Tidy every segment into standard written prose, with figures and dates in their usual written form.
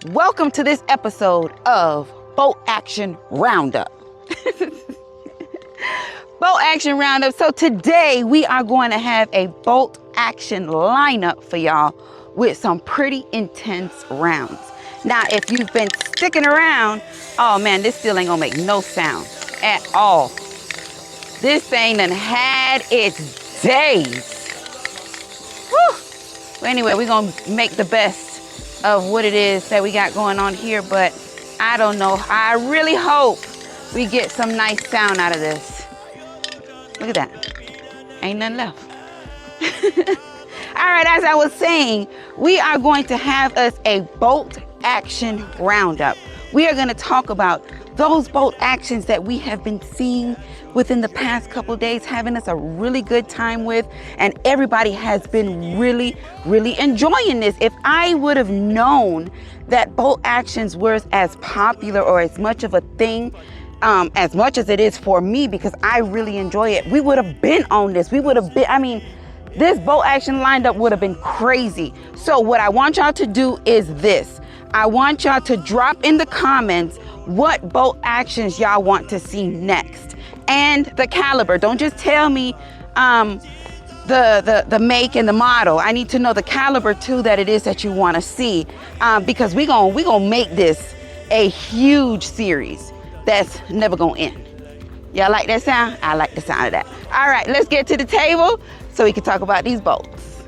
Welcome to this episode of Bolt Action Roundup. Bolt Action Roundup. So today we are going to have a bolt action lineup for y'all with some pretty intense rounds. Now, if you've been sticking around, oh man, this still ain't gonna make no sound at all. This thing done had its days. Whew. But anyway, we're gonna make the best of what it is that we got going on here, but I don't know. I really hope we get some nice sound out of this. Look at that. Ain't nothing left. All right, as I was saying, we are going to have us a bolt action roundup. We are going to talk about those bolt actions that we have been seeing within the past couple of days, having us a really good time with, and everybody has been really enjoying this. If I would have known that bolt actions were as popular or as much of a thing as much as it is for me, because I really enjoy it, we would have been on this. We would have been, I mean, this bolt action lineup would have been crazy. So what I want y'all to do is this. I want y'all to drop in the comments what bolt actions y'all want to see next, and the caliber. Don't just tell me the make and the model. I need to know the caliber too that it is that you want to see, because we gonna make this a huge series that's never gonna end. Y'all like that sound? I like the sound of that. All right, let's get to the table so we can talk about these bolts.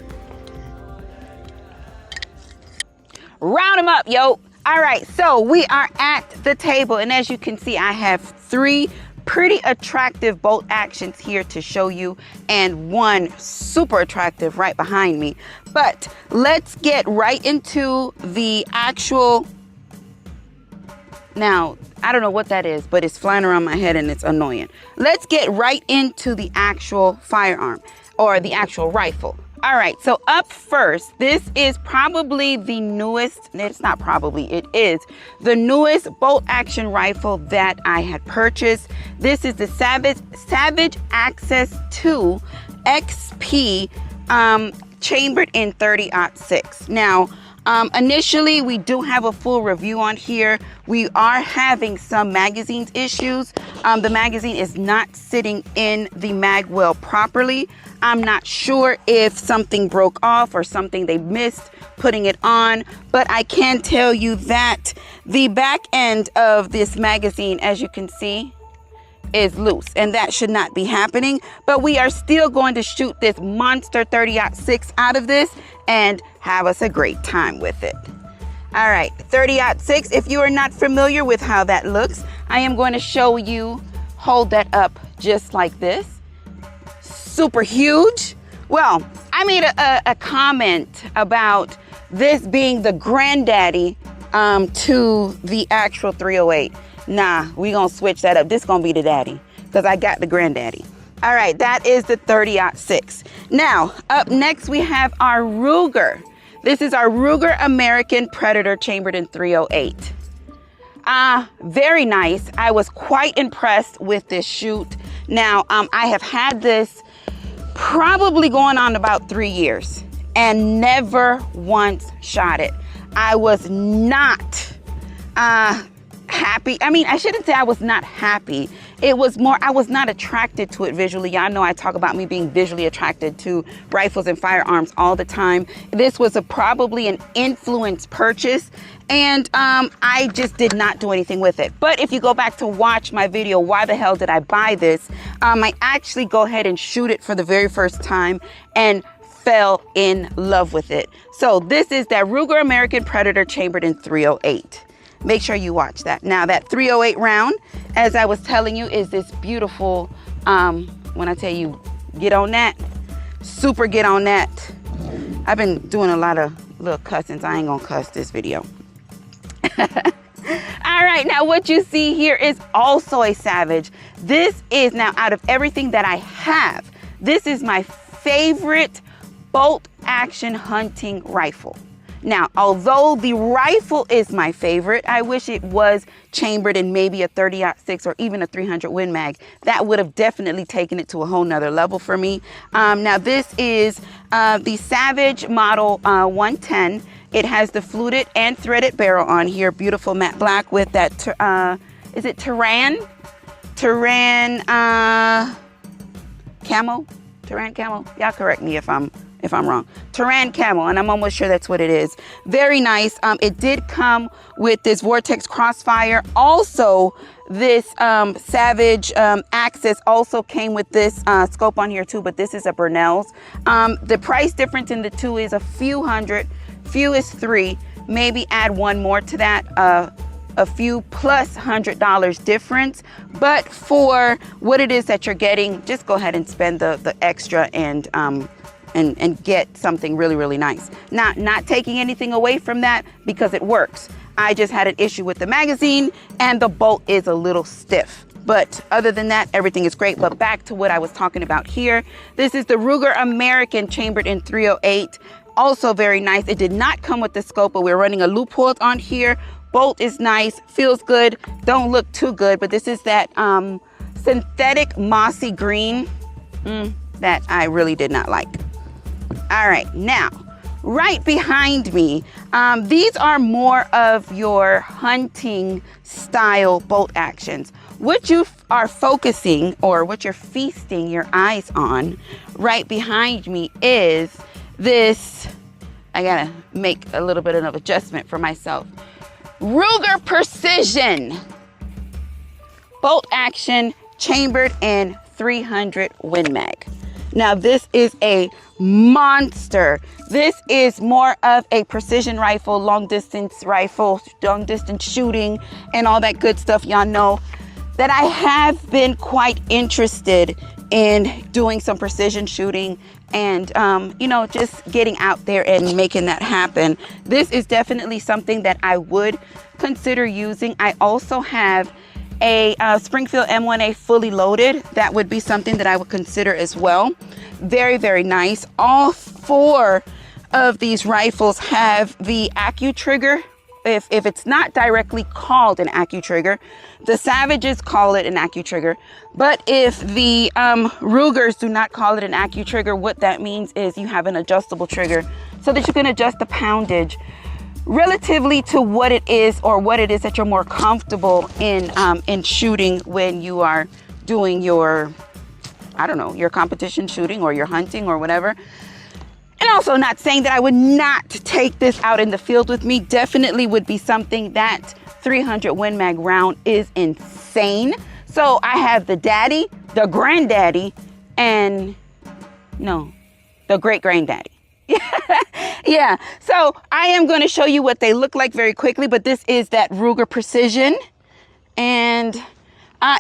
Round them up, yo. All right, so we are at the table, and as you can see, I have three pretty attractive bolt actions here to show you, and one super attractive right behind me. But let's get right into the actual. Now, I don't know what that is, but it's flying around my head and it's annoying. Let's get right into the actual firearm, or the actual rifle. All right, so up first, this is probably the newest, it's not probably, it is the newest bolt action rifle that I had purchased. This is the Savage Access 2 XP, chambered in 30-06. Now, initially, we do have a full review on here. We are having some magazine issues. The magazine is not sitting in the mag well properly. I'm not sure if something broke off or something they missed putting it on, but I can tell you that the back end of this magazine, as you can see, is loose, and that should not be happening. But we are still going to shoot this monster 30-06 out of this and have us a great time with it. All right, 30-06, if you are not familiar with how that looks, I am going to show you. Hold that up just like this. Super huge. Well, I made a comment about this being the granddaddy to the actual 308. Nah, we gonna switch that up. This gonna be the daddy, because I got the granddaddy. All right, that is the 30-06. Now, up next we have our Ruger. This is our Ruger American Predator, chambered in 308. Very nice. I was quite impressed with this shoot. Now, I have had this probably going on about 3 years and never once shot it. I was not happy. I mean, I shouldn't say I was not happy. It was more, I was not attracted to it visually. Y'all know I talk about me being visually attracted to rifles and firearms all the time. This was probably an influence purchase, and I just did not do anything with it. But if you go back to watch my video, why the hell did I buy this? I actually go ahead and shoot it for the very first time and fell in love with it. So this is that Ruger American Predator, chambered in 308. Make sure you watch that. Now, that 308 round, as I was telling you, is this beautiful, when I tell you, get on that, super get on that. I've been doing a lot of little cussings. I ain't gonna cuss this video. All right, now what you see here is also a Savage. This is, now out of everything that I have, this is my favorite bolt action hunting rifle. Now, although the rifle is my favorite, I wish it was chambered in maybe a 30-06 or even a 300 Win Mag. That would have definitely taken it to a whole nother level for me. Now, this is the Savage Model 110. It has the fluted and threaded barrel on here. Beautiful matte black with that, is it Terran? Terran camo? Terran camo? Y'all correct me if I'm wrong. Terran camo, and I'm almost sure that's what it is. Very nice. It did come with this Vortex Crossfire. Also, this Savage Axis also came with this scope on here too, but this is a Burnell's. The price difference in the two is a few hundred. Few is $3. Maybe add one more to that. A few plus $100 difference, but for what it is that you're getting, just go ahead and spend the extra and get something really, really nice. Not taking anything away from that because it works. I just had an issue with the magazine and the bolt is a little stiff. But other than that, everything is great. But back to what I was talking about here. This is the Ruger American chambered in 308. Also very nice. It did not come with the scope, but we're running a loophole on here. Bolt is nice, feels good, don't look too good, but this is that synthetic mossy green that I really did not like. All right, now, right behind me, these are more of your hunting style bolt actions. What you are focusing or what you're feasting your eyes on right behind me is this, I gotta make a little bit of an adjustment for myself. Ruger Precision bolt action chambered in 300 Win Mag. Now this is a monster. This is more of a precision rifle, long distance shooting and all that good stuff. Y'all know that I have been quite interested in doing some precision shooting and you know, just getting out there and making that happen. This is definitely something that I would consider using. I also have a Springfield M1A fully loaded. That would be something that I would consider as well. Very, very nice. All 4 of these rifles have the AccuTrigger. If it's not directly called an AccuTrigger, the Savages call it an AccuTrigger. But if the Rugers do not call it an AccuTrigger, what that means is you have an adjustable trigger so that you can adjust the poundage relatively to what it is or what it is that you're more comfortable in shooting when you are doing your, I don't know, your competition shooting or your hunting or whatever. And also not saying that I would not take this out in the field with me. Definitely would be something. That 300 Win Mag round is insane. So I have the daddy, the granddaddy, and no, the great granddaddy. Yeah, so I am going to show you what they look like very quickly, but this is that Ruger Precision. And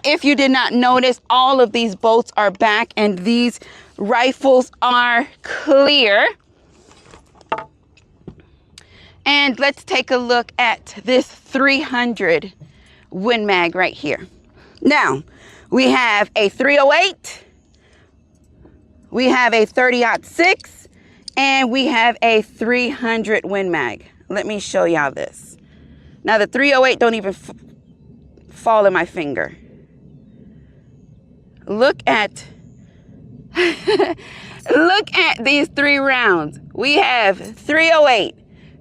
if you did not notice, all of these bolts are back and these rifles are clear. And let's take a look at this 300 Win Mag right here. Now, we have a 308, we have a 30-06, and we have a 300 Win Mag. Let me show y'all this. Now, the 308 don't even fall in my finger. Look at look at these 3 rounds. We have 308,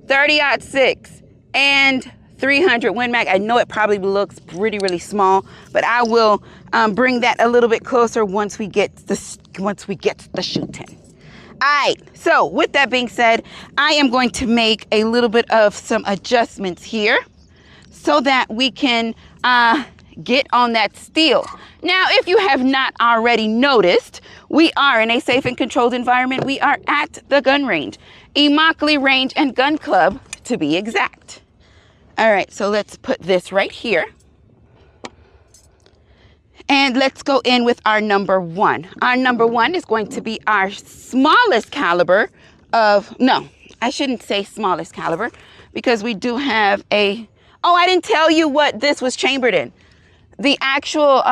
30-06, and 300 Win Mag. I know it probably looks really small, but I will bring that a little bit closer once we get the shooting. All right, so with that being said, I am going to make a little bit of some adjustments here so that we can get on that steel. Now, if you have not already noticed, we are in a safe and controlled environment. We are at the gun range, Immokalee Range and Gun Club to be exact. All right, so let's put this right here. And let's go in with our number 1. Our number 1 is going to be our smallest caliber of, no, I shouldn't say smallest caliber because we do have a, oh, I didn't tell you what this was chambered in. The actual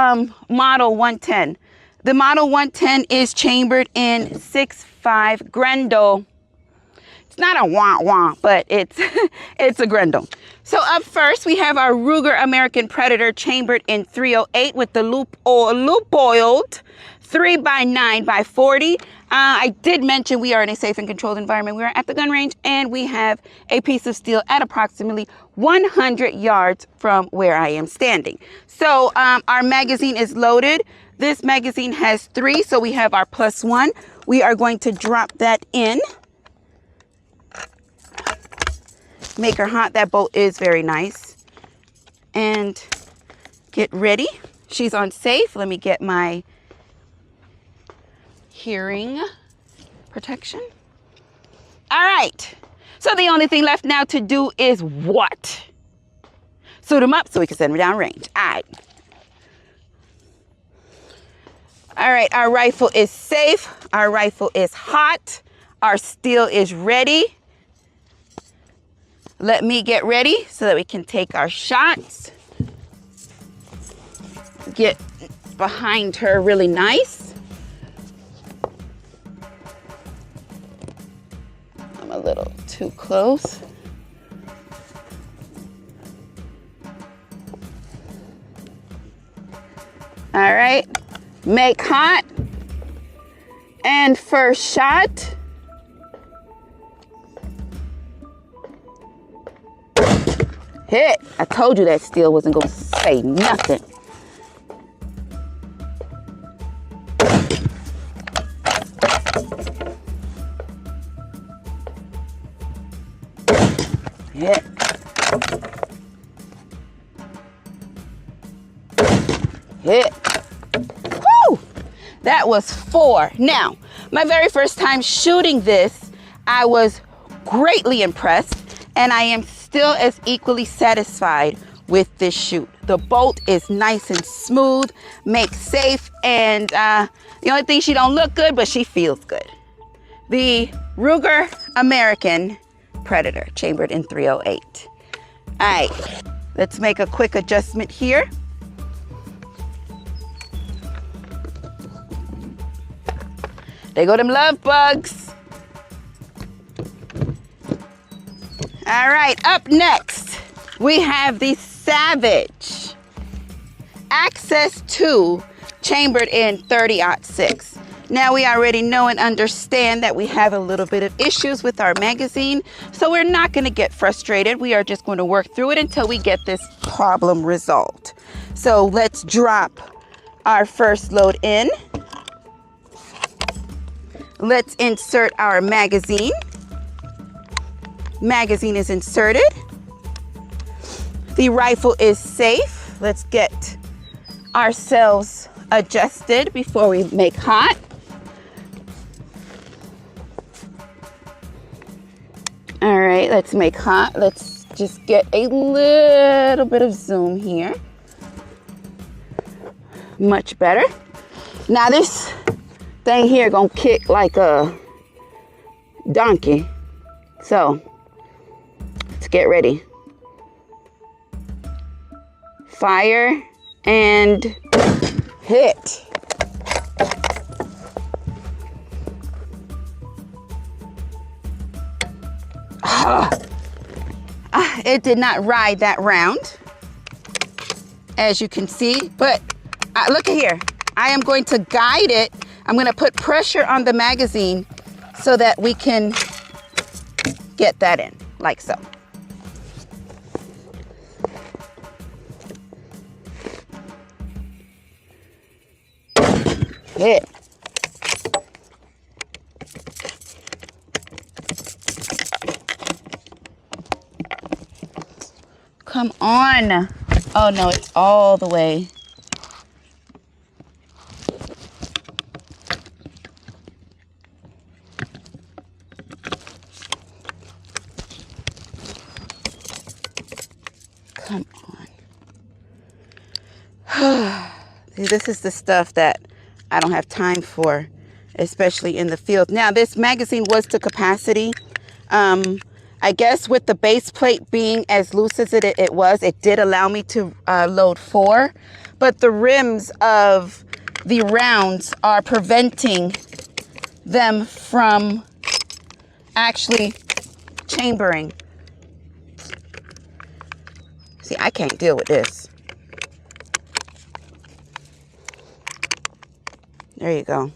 model 110. The model 110 is chambered in 6.5 Grendel. It's not a wah-wah, but it's it's a Grendel. So up first, we have our Ruger American Predator chambered in 308 with the loop oiled 3x9x40. I did mention we are in a safe and controlled environment. We are at the gun range, and we have a piece of steel at approximately 100 yards from where I am standing. So our magazine is loaded. This magazine has 3, so we have our +1. We are going to drop that in. Make her hot. That bolt is very nice. And get ready. She's on safe. Let me get my hearing protection. All right. So the only thing left now to do is what? Suit them up so we can send them down range. All right. All right. Our rifle is safe. Our rifle is hot. Our steel is ready. Let me get ready so that we can take our shots. Get behind her really nice. I'm a little too close. All right, make hot. And first shot. Hit. I told you that steel wasn't going to say nothing. Hit. Hit. Woo! That was 4. Now, my very first time shooting this, I was greatly impressed, and I am still as equally satisfied with this shoot. The bolt is nice and smooth, makes safe, and the only thing, she don't look good, but she feels good. The Ruger American Predator, chambered in .308. All right, let's make a quick adjustment here. There go them love bugs. All right, up next, we have the Savage Access 2, chambered in .30-06. Now, we already know and understand that we have a little bit of issues with our magazine, so we're not going to get frustrated. We are just going to work through it until we get this problem resolved. So let's drop our first load in. Let's insert our magazine. Magazine is inserted. The rifle is safe. Let's get ourselves adjusted before we make hot. All right, let's make hot. Let's just get a little bit of zoom here. Much better. Now this thing here gonna kick like a donkey. So let's get ready. Fire and hit. It did not ride that round, as you can see, but look at here. I am going to guide it. I'm going to put pressure on the magazine so that we can get that in, like so. Hit. Come on. Oh no, it's all the way. Come on. This is the stuff that I don't have time for, especially in the field. Now, this magazine was to capacity. I guess with the base plate being as loose as it was, it did allow me to load 4, but the rims of the rounds are preventing them from actually chambering. See, I can't deal with this. There you go.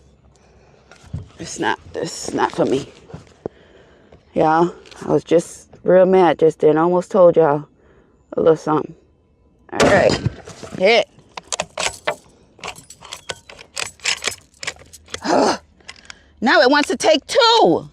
This is not for me. Y'all, I was just real mad just then. Almost told y'all a little something. All right, hit. Now it wants to take 2.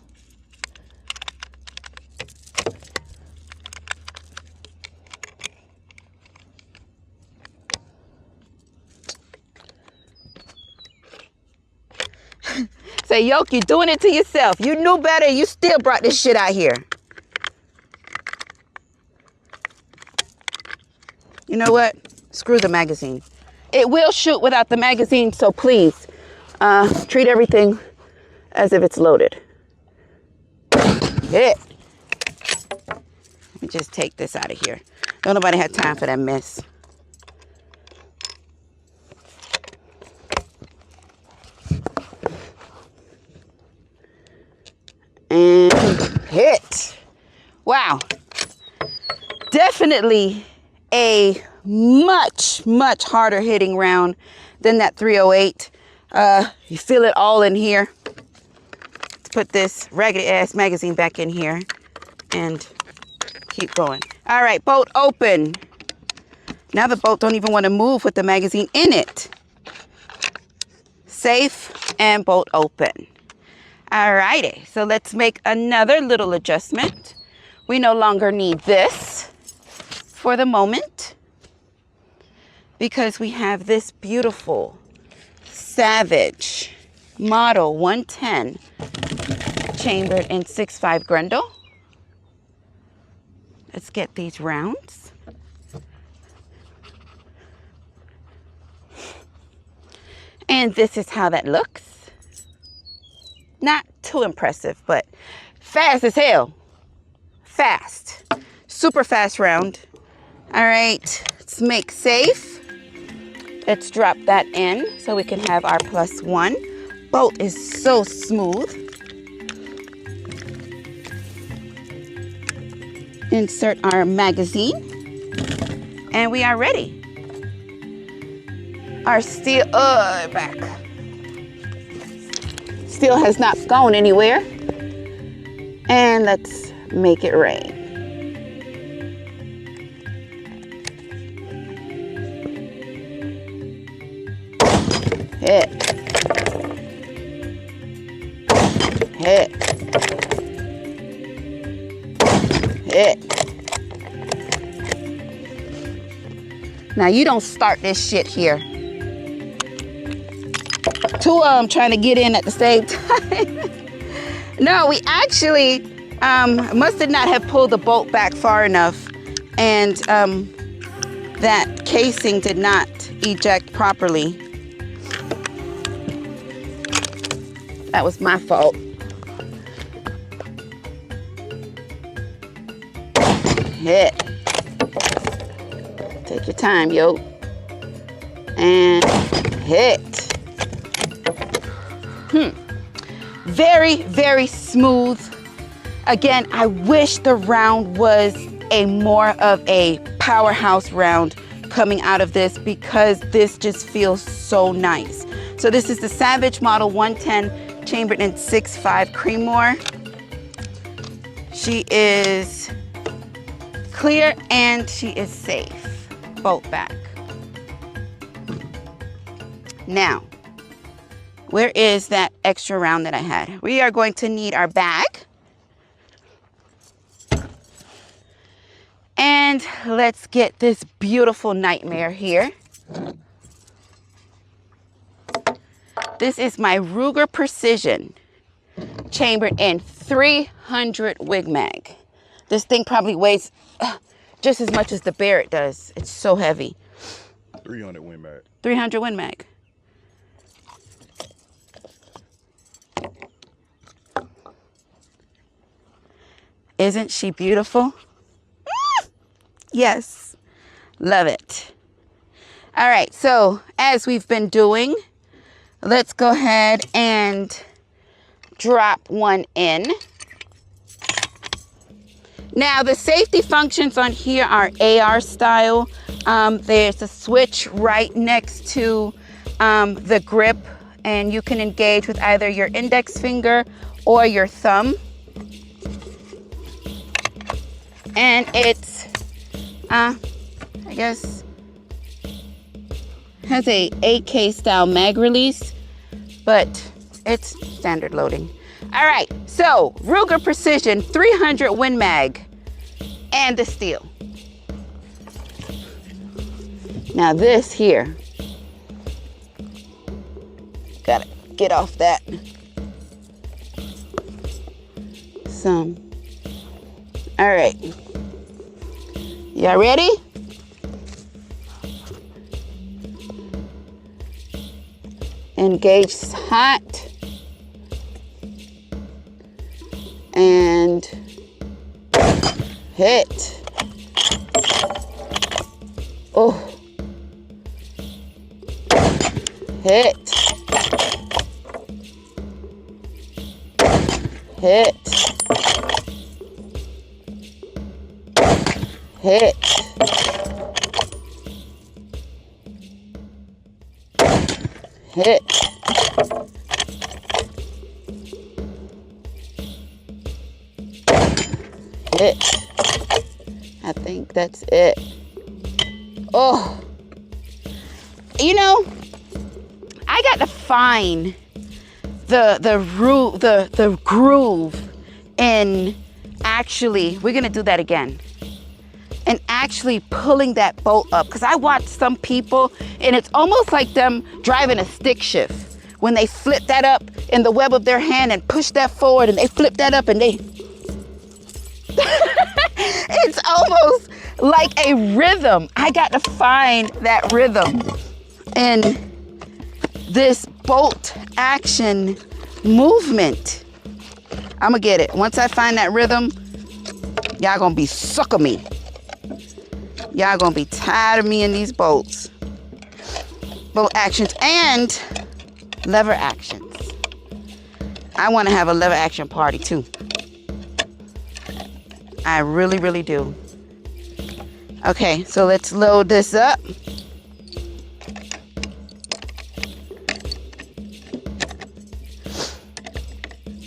Say, Yoke, you're doing it to yourself. You knew better. You still brought this shit out here. You know what? Screw the magazine. It will shoot without the magazine, so please treat everything as if it's loaded. Hit. Let me just take this out of here. Don't nobody have time for that mess. And hit. Wow. Definitely a much harder hitting round than that 308. You feel it all in here. Let's put this raggedy ass magazine back in here and keep going. All right, bolt open. Now the bolt don't even want to move with the magazine in it. Safe and bolt open. All righty, so let's make another little adjustment. We no longer need this for the moment because we have this beautiful Savage Model 110 chambered in 6.5 Grendel. Let's get these rounds. And this is how that looks. Not too impressive, but fast as hell. Fast. Super fast round. All right, let's make safe. Let's drop that in so we can have our +1. Bolt is so smooth. Insert our magazine. And we are ready. Our steel, back. Steel has not gone anywhere. And let's make it rain. Hit. Hit. Hit. Now you don't start this shit here. 2 of them trying to get in at the same time. No, we actually must not have pulled the bolt back far enough, and that casing did not eject properly. That was my fault. Hit. Take your time, yo. And hit. Very, very smooth. Again, I wish the round was a more of a powerhouse round coming out of this because this just feels so nice. So this is the Savage Model 110 chambered in 6.5 Creedmoor. She is clear and she is safe. Bolt back. Now, where is that extra round that I had? We are going to need our bag. And let's get this beautiful nightmare here. This is my Ruger Precision, chambered in 300 Wig Mag. This thing probably weighs just as much as the Barrett does. It's so heavy. 300 Win Mag. 300 Win Mag. Isn't she beautiful? Yes, love it. All right, so as we've been doing, let's go ahead and drop one in. Now the safety functions on here are AR style. There's a switch right next to the grip and you can engage with either your index finger or your thumb. And it's, I guess, has a 8K style mag release, but it's standard loading. All right, so Ruger Precision 300 Win Mag and the steel. Now this here, gotta get off that. All right, y'all ready? Engage is hot. And hit. Oh. Hit. Hit. Hit. Hit. Hit. I think that's it. Oh, you know, I got to find the groove in actually, we're gonna do that again, and actually pulling that bolt up, because I watch some people and it's almost like them driving a stick shift when they flip that up in the web of their hand and push that forward, and they flip that up and they it's almost like a rhythm. I got to find that rhythm in this bolt action movement. I'm gonna get it. Once I find that rhythm, y'all gonna be sick of me. Y'all gonna be tired of me in these bolts. Bolt actions and lever actions. I wanna have a lever action party too. I really, really do. Okay, so let's load this up.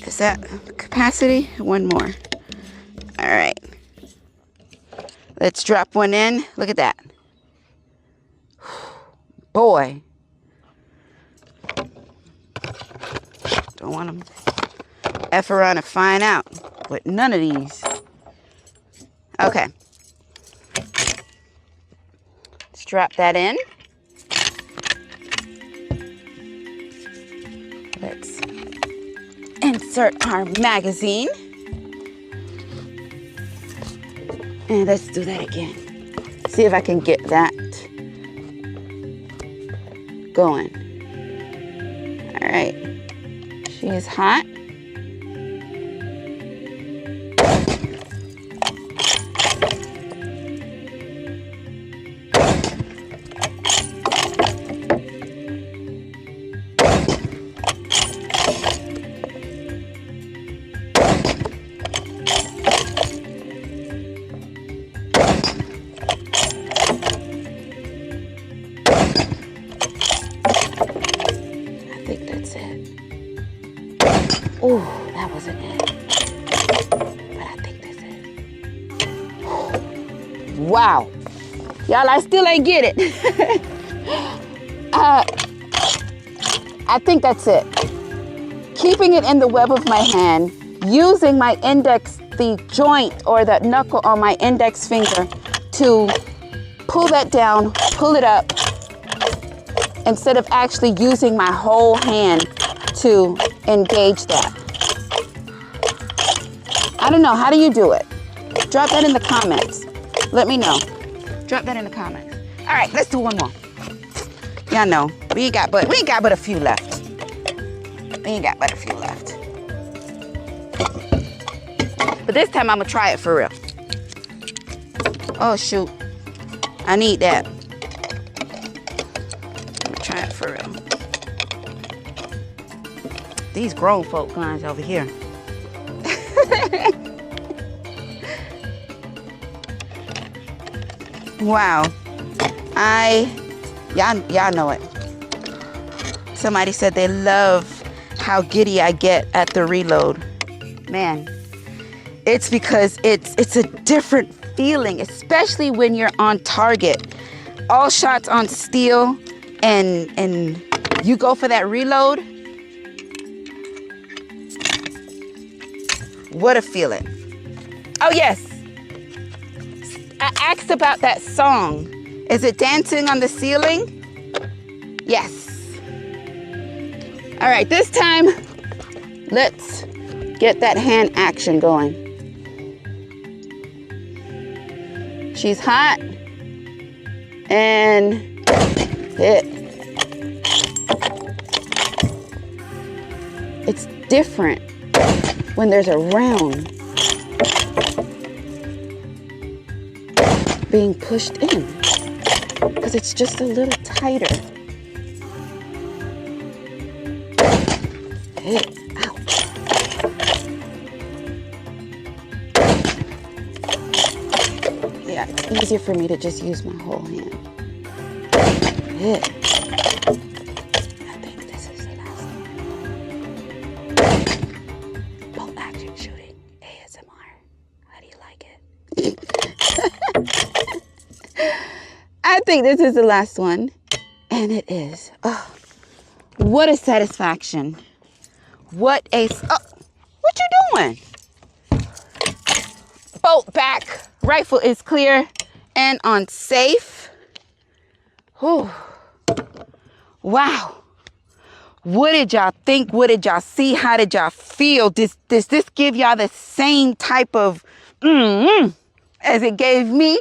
Is that capacity? One more. All right. Let's drop one in. Look at that. Boy. Don't want to F around and find out with none of these. Okay. Let's drop that in. Let's insert our magazine. And let's do that again. See if I can get that going. All right. She is hot. Oh, that wasn't it. But I think that's it. Wow. Y'all, I still ain't get it. I think that's it. Keeping it in the web of my hand, using my index, the joint or the knuckle on my index finger to pull that down, pull it up, instead of actually using my whole hand to engage that. I don't know, how do you do it? Drop that in the comments. Let me know. Drop that in the comments. All right, let's do one more. Y'all know, we ain't got but a few left. We ain't got but a few left. But this time I'm gonna try it for real. Oh shoot, I need that. I'm gonna try it for real. These grown folk guns over here. Wow. Y'all know it. Somebody said they love how giddy I get at the reload. Man, it's because it's a different feeling, especially when you're on target. All shots on steel and you go for that reload. What a feeling. Oh yes, I asked about that song. Is it Dancing on the Ceiling? Yes. All right, this time, let's get that hand action going. She's hot and hit. It's different when there's a round being pushed in because it's just a little tighter. Hit. Ouch. Yeah, it's easier for me to just use my whole hand. Hit. I think this is the last one. Bolt action shooting ASMR. How do you like it? I think this is the last one. And it is. Oh, what a satisfaction. What you doing? Bolt back. Rifle is clear and on safe. Whew. Wow. What did y'all think? What did y'all see? How did y'all feel? Does this give y'all the same type of as it gave me?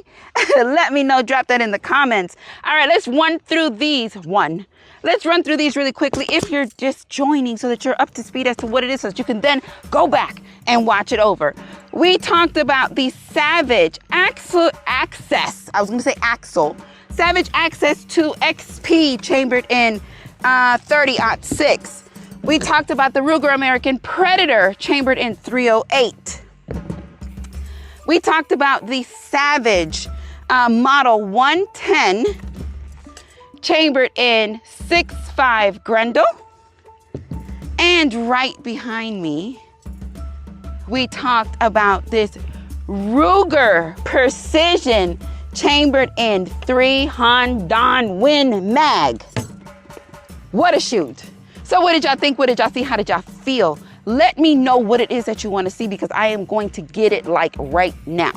Let me know. Drop that in the comments. All right, let's run through these. Let's run through these really quickly if you're just joining so that you're up to speed as to what it is so that you can then go back and watch it over. We talked about the Savage Axle Access. I was going to say Axle. Savage Access 2 XP chambered in 30-06. We talked about the Ruger American Predator chambered in 308. We talked about the Savage Model 110 chambered in 6.5 Grendel. And right behind me, we talked about this Ruger Precision chambered in 3 Hondon Win Mag. What a shoot. So what did y'all think? What did y'all see? How did y'all feel? Let me know what it is that you want to see because I am going to get it like right now.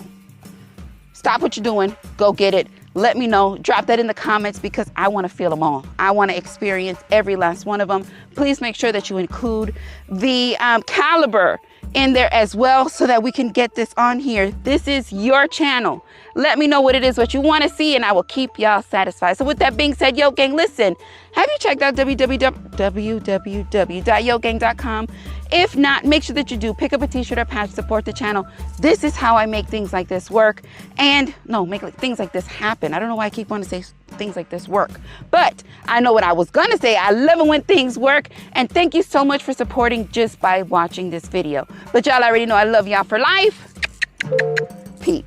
Stop what you're doing. Go get it. Let me know. Drop that in the comments because I want to feel them all. I want to experience every last one of them. Please make sure that you include the caliber in there as well so that we can get this on here. This is your channel. Let me know what it is, what you want to see, and I will keep y'all satisfied. So with that being said, Yo Gang, listen, have you checked out www.yogang.com? If not, make sure that you do. Pick up a t-shirt or patch, support the channel. This is how I make things like this work. And no, make things like this happen. I don't know why I keep wanting to say things like this work. But I know what I was going to say. I love it when things work. And thank you so much for supporting just by watching this video. But y'all already know I love y'all for life. Peace.